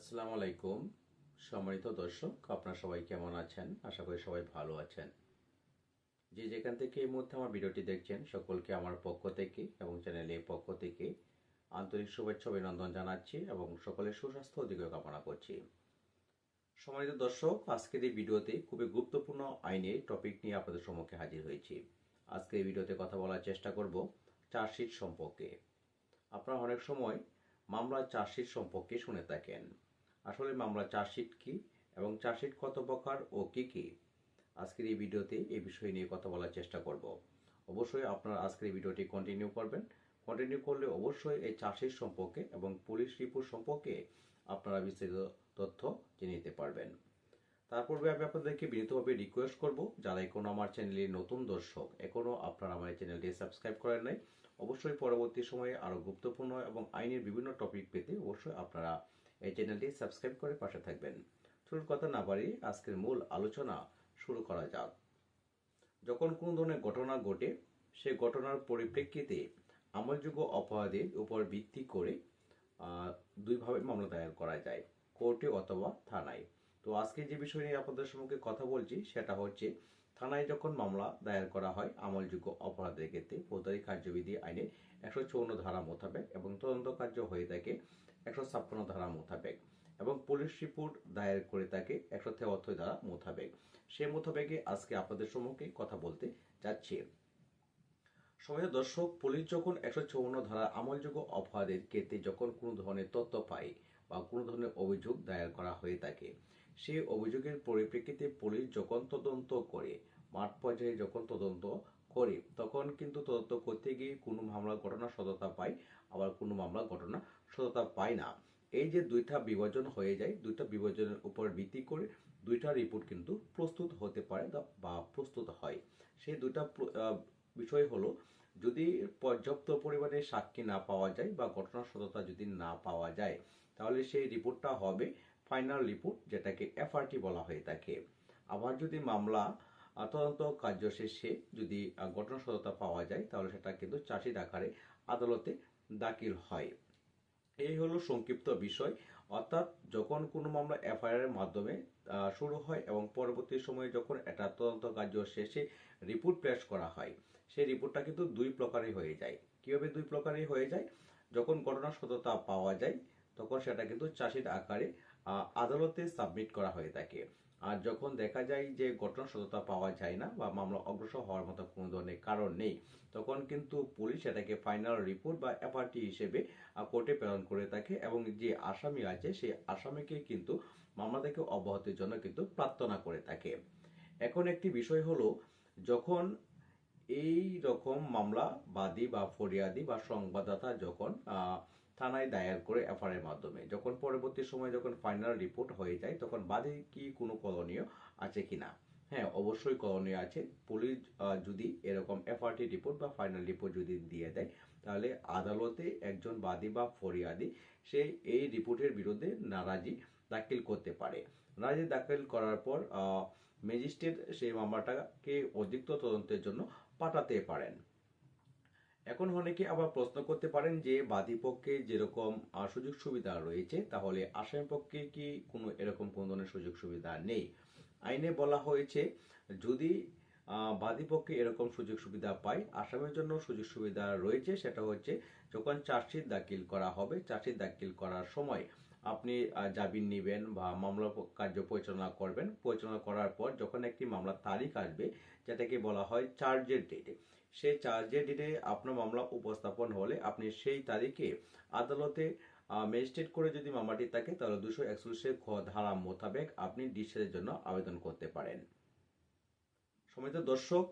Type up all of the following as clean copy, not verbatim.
আসসালামু আলাইকুম সম্মানিত দর্শক, আপনারা সবাই কেমন আছেন? আশা করি সবাই ভালো আছেন। যে যেখান থেকে এই মুহূর্তে আমার ভিডিওটি দেখছেন সকলকে আমার পক্ষ থেকে এবং চ্যানেলের পক্ষ থেকে আন্তরিক শুভেচ্ছা অভিনন্দন জানাচ্ছি এবং সকলের সুস্বাস্থ্য ও দীর্ঘ কামনা করছি। সম্মানিত দর্শক, আজকের এই ভিডিওতে খুবই গুরুত্বপূর্ণ আইনের টপিক নিয়ে আপনাদের সম্মুখে হাজির হয়েছি। আজকের এই ভিডিওতে কথা বলার চেষ্টা করব চার্জশিট সম্পর্কে। আপনারা অনেক সময় মামলার চার্জশিট সম্পর্কে শুনে থাকেন। আসলে মামলার চার্জশিট কি এবং চার্জশিট কত প্রকার ও কি কি, আজকের এই ভিডিওতে এই বিষয় নিয়ে কথা বলার চেষ্টা করব। অবশ্যই আপনারা আজকের এই ভিডিওটি কন্টিনিউ করবেন। কন্টিনিউ করলে অবশ্যই এই চার্জশিট সম্পর্কে এবং পুলিশ রিপোর্ট সম্পর্কে আপনারা বিস্তারিত তথ্য জেনে নিতে পারবেন। তার পূর্বে আমি আপনাদেরকে বিনীতভাবে রিকোয়েস্ট করব, যারা এখনো আমার চ্যানেলের নতুন দর্শক, এখনো আপনারা আমার এই চ্যানেলটি সাবস্ক্রাইব করেন নাই, অবশ্যই পরবর্তী সময়ে আরও গুরুত্বপূর্ণ এবং আইনের বিভিন্ন টপিক পেতে অবশ্যই আপনারা এই চ্যানেলটি সাবস্ক্রাইব করে পাশে থাকবেন। চলুন কথা না বাড়িয়ে আজকের মূল আলোচনা শুরু করা যাক। যখন কোনো ধরনের ঘটনা ঘটে, সেই ঘটনার পরিপ্রেক্ষিতে আমলযোগ্য অপরাধের উপর ভিত্তি করে দুইভাবে মামলা দায়ের করা যায়, কোর্টে অথবা থানায়। তো আজকে যে বিষয় নিয়ে আপনাদের সম্মুখে কথা বলছি সেটা হচ্ছে, থানায় যখন মামলা দায়ের করা হয় আমলযোগ্য অপরাধের ক্ষেত্রে ফৌজদারি কার্যবিধি আইনে 154 ধারা মোতাবেক এবং তদন্ত কার্য হয়ে থাকে 156 ধারা মোতাবেক এবং পুলিশ রিপোর্ট দায়ের করে থাকে 173 ধারা মোতাবেক। সে মোতাবেকে আজকে আপনাদের সম্মুখে কথা বলতে যাচ্ছি। সম্মানিত দর্শক, পুলিশ যখন 154 ধারা আমলযোগ্য অপরাধের ক্ষেত্রে যখন কোনো ধরনের তথ্য পায় বা কোনো ধরনের অভিযোগ দায়ের করা হয়ে থাকে, সেই অভিযোগের পরিপ্রেক্ষিতে পুলিশ যখন তদন্ত করে, মাঠ পর্যায়ে যখন তদন্ত করে, তখন কিন্তু তদন্ত করতে গিয়ে কোনো মামলা ঘটনা সততা পায়, আবার কোনো মামলা ঘটনা সততা পায় না। এই যে দুইটা বিভাজন হয়ে যায়, দুইটা বিভাজনের উপর ভিত্তি করে দুইটা রিপোর্ট কিন্তু প্রস্তুত হতে পারে বা প্রস্তুত হয়। সেই দুইটা বিষয় হলো, যদি পর্যাপ্ত পরিমাণে সাক্ষী না পাওয়া যায় বা ঘটনার সততা যদি না পাওয়া যায়, তাহলে সেই রিপোর্টটা হবে ফাইনাল রিপোর্ট, যেটাকে এফআরটি বলা হয়ে থাকে। আবার যদি মামলা তদন্ত কার্য শেষে যদি ঘটনার সততা পাওয়া যায়, তাহলে সেটা কিন্তু চার্জশিট আকারে আদালতে দাখিল হয়। এই হলো সংক্ষিপ্ত বিষয়। অর্থাৎ যখন কোনো মামলা এফআইআর এর মাধ্যমে শুরু হয় এবং পরবর্তী সময়ে যখন এটা তদন্ত কার্য শেষে রিপোর্ট পেশ করা হয়, সেই রিপোর্টটা কিন্তু দুই প্রকারই হয়ে যায়। কিভাবে দুই প্রকারই হয়ে যায়? যখন ঘটনার সত্যতা পাওয়া যায়, তখন সেটা কিন্তু চার্জশিট আকারে আদালতে সাবমিট করা হয়ে থাকে। আর যখন দেখা যায় যে ঘটনার সত্যতা পাওয়া যায় না বা মামলা অগ্রসর হওয়ার মতো কোনো ধরনের কারণ নেই, তখন কিন্তু পুলিশ এটাকে ফাইনাল রিপোর্ট বা এফআরটি হিসেবে কোর্টে প্রেরণ করে থাকে এবং যে আসামি আছে সেই আসামিকে কিন্তু মামলা থেকে অব্যাহতির জন্য কিন্তু প্রার্থনা করে থাকে। এখন একটি বিষয় হলো, যখন এই রকম মামলা বাদী বা ফরিয়াদি বা সংবাদদাতা যখন থানায় দায়ের করে এফআইআর এর মাধ্যমে, যখন পরবর্তী সময় যখন ফাইনাল রিপোর্ট হয়ে যায়, তখন বাদী কি কোনো করণীয় আছে কিনা? হ্যাঁ, অবশ্যই করণীয় আছে। পুলিশ যদি এরকম এফআরটি রিপোর্ট বা ফাইনাল রিপোর্ট যদি দিয়ে দেয়, তাহলে আদালতে একজন বাদী বা ফরিয়াদি সে এই রিপোর্টের বিরুদ্ধে নারাজি দাখিল করতে পারে। নারাজি দাখিল করার পর ম্যাজিস্ট্রেট সেই মামলাটাকে অধিকতর তদন্তের জন্য পাঠাতে পারেন। এখন অনেকে আবার প্রশ্ন করতে পারেন যে, বাদী পক্ষে যেরকম সুযোগ সুবিধা রয়েছে, তাহলে আসামি পক্ষে কি কোনো এরকম কোন ধরনের সুযোগ সুবিধা নেই? আইনে বলা হয়েছে, যদি বাদী পক্ষে এরকম সুযোগ সুবিধা পায়, আসামির জন্য সুযোগ সুবিধা রয়েছে। সেটা হচ্ছে, যখন চার্জশিট দাখিল করা হবে, চার্জশিট দাখিল করার সময় আপনি জামিন নেবেন বা মামলা কার্য পরিচালনা করবেন। পরিচালনা করার পর যখন একটি মামলার তারিখ আসবে, যেটাকে বলা হয় চার্জের ডেটে, সেই চার্জের ডেটে আপনার মামলা উপস্থাপন হলে আপনি সেই তারিখে আদালতে ম্যাজিস্ট্রেট করে যদি মামলাটি থাকে, তাহলে 241 ধারা মোতাবেক আপনি ডিসচার্জের জন্য আবেদন করতে পারেন। সম্মানিত দর্শক,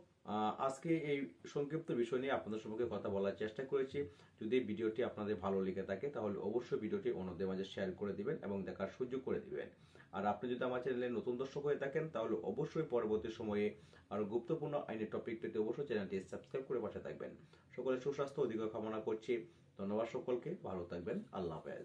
আজকে এই সংক্ষিপ্ত বিষয় নিয়ে আপনাদের সম্মুখে কথা বলার চেষ্টা করেছি। যদি ভিডিওটি আপনাদের ভালো লেগে থাকে, তাহলে অবশ্যই ভিডিওটি অন্যদের মাঝে শেয়ার করে দিবেন এবং দেখার সুযোগ করে দিবেন। আর আপনি যদি আমার চ্যানেলে নতুন দর্শক হয়ে থাকেন, তাহলে অবশ্যই পরবর্তী সময়ে আরো গুরুত্বপূর্ণ আইনের টপিক পেতে অবশ্যই চ্যানেলটি সাবস্ক্রাইব করে পাশে থাকবেন। সকলের সুস্বাস্থ্য ও দীর্ঘ কামনা করছি। ধন্যবাদ সকলকে, ভালো থাকবেন। আল্লাহ হাফেজ।